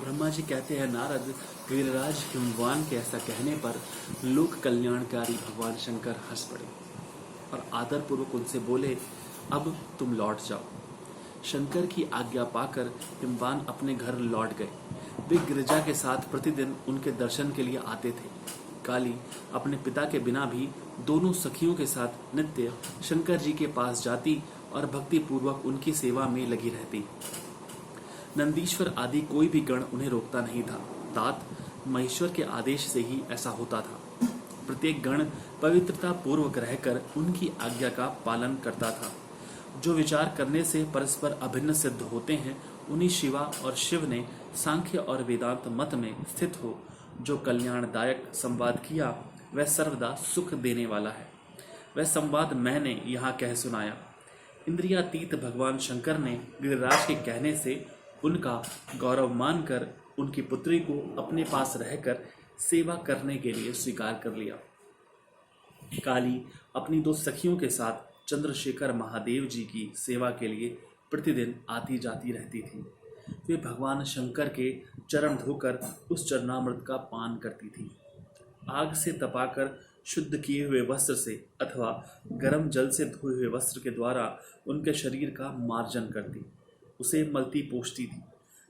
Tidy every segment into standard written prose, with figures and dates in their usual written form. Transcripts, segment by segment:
ब्रह्मा जी कहते हैं, नारद, गिरिराज हिमवान के ऐसा कहने पर लोक कल्याणकारी भगवान शंकर हंस पड़े और आदरपूर्वक उनसे बोले, अब तुम लौट जाओ। शंकर की आज्ञा पाकर हिमवान अपने घर लौट गए। वे गिरिजा के साथ प्रतिदिन उनके दर्शन के लिए आते थे। काली अपने पिता के बिना भी दोनों सखियों के साथ नित्य शंकर जी के पास जाती और भक्ति पूर्वक उनकी सेवा में लगी रहती। नंदीश्वर आदि कोई भी गण उन्हें रोकता नहीं था। तात महेश्वर के आदेश से ही ऐसा होता था। प्रत्येक गण पवित्रता पूर्वक रहकर उनकी आज्ञा का पालन करता था। जो विचार करने से परस्पर अभिन्न सिद्ध होते हैं, उन्हीं शिवा और शिव ने सांख्य और वेदांत मत में स्थित हो जो कल्याणदायक संवाद किया, वह सर्वदा सुख देने वाला है। वह संवाद मैंने यहाँ कह सुनाया। इंद्रियातीत भगवान शंकर ने गिरिराज के कहने से उनका गौरव मानकर उनकी पुत्री को अपने पास रहकर सेवा करने के लिए स्वीकार कर लिया। काली अपनी दो सखियों के साथ चंद्रशेखर महादेव जी की सेवा के लिए प्रतिदिन आती जाती रहती थी। वे भगवान शंकर के चरण धोकर उस चरणामृत का पान करती थी। आग से तपाकर शुद्ध किए हुए वस्त्र से अथवा गर्म जल से धोए हुए वस्त्र के द्वारा उनके शरीर का मार्जन करती, उसे मलती पोंछती थी।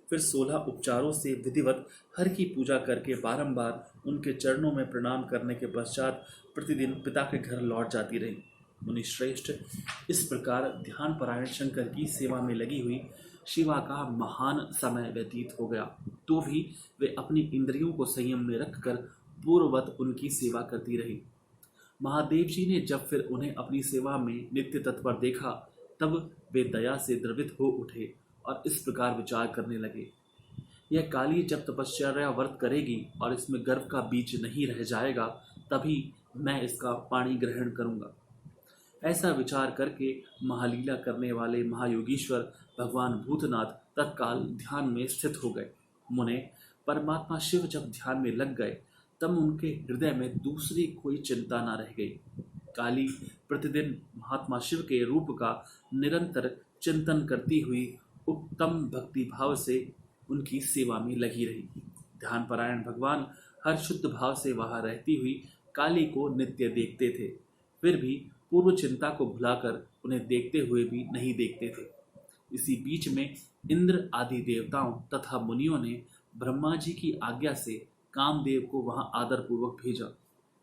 फिर 16 उपचारों से विधिवत हर की पूजा करके बारंबार उनके चरणों में प्रणाम करने के पश्चात प्रतिदिन पिता के घर लौट जाती रही। मुनि श्रेष्ठ, इस प्रकार ध्यान परायण शंकर की सेवा में लगी हुई शिवा का महान समय व्यतीत हो गया, तो भी वे अपनी इंद्रियों को संयम में रखकर पूर्ववत उनकी सेवा करती रही। महादेव जी ने जब फिर उन्हें अपनी सेवा में नित्य तत्पर देखा, तब वे दया से द्रवित हो उठे और इस प्रकार विचार करने लगे, यह काली जब तपश्चर्या व्रत करेगी और इसमें गर्भ का बीज नहीं रह जाएगा, तभी मैं इसका पाणी ग्रहण करूंगा। ऐसा विचार करके महालीला करने वाले महायोगीश्वर भगवान भूतनाथ तत्काल ध्यान में स्थित हो गए। मुने, परमात्मा शिव जब ध्यान में लग गए, तब उनके हृदय में दूसरी कोई चिंता न रह गई। काली प्रतिदिन महात्मा शिव के रूप का निरंतर चिंतन करती हुई उत्तम भक्ति भाव से उनकी सेवा में लगी रही। ध्यान परायण भगवान हर शुद्ध भाव से वहां रहती हुई काली को नित्य देखते थे, फिर भी पूर्व चिंता को भुलाकर उन्हें देखते हुए भी नहीं देखते थे। इसी बीच में इंद्र आदि देवताओं तथा मुनियों ने ब्रह्मा जी की आज्ञा से कामदेव को वहां आदरपूर्वक भेजा।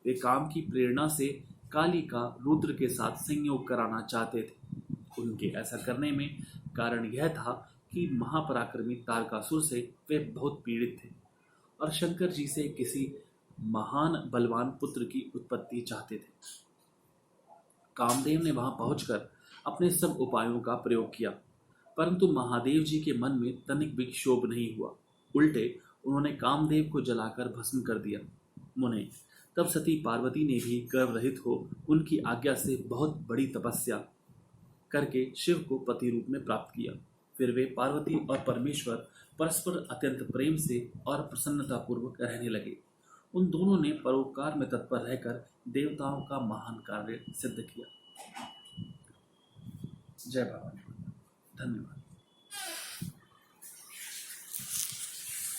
वे काम की प्रेरणा से काली का रुद्र के साथ संयोग कराना चाहते थे। उनके ऐसा करने में कारण यह था कि महापराक्रमी तारकासुर से वे बहुत पीड़ित थे और शंकर जी से किसी महान बलवान पुत्र की उत्पत्ति चाहते थे। कामदेव ने वहां पहुंचकर अपने सब उपायों का प्रयोग किया, परंतु महादेव जी के मन में तनिक भी क्षोभ नहीं हुआ। उल्टे उन्होंने कामदेव को जलाकर भस्म कर दिया। मुने, तब सती पार्वती ने भी गर्भ रहित हो उनकी आज्ञा से बहुत बड़ी तपस्या करके शिव को पति रूप में प्राप्त किया। फिर वे पार्वती और परमेश्वर परस्पर अत्यंत प्रेम से और प्रसन्नता पूर्वक रहने लगे। उन दोनों ने परोपकार में तत्पर रहकर देवताओं का महान कार्य सिद्ध किया। जय भवानी। धन्यवाद।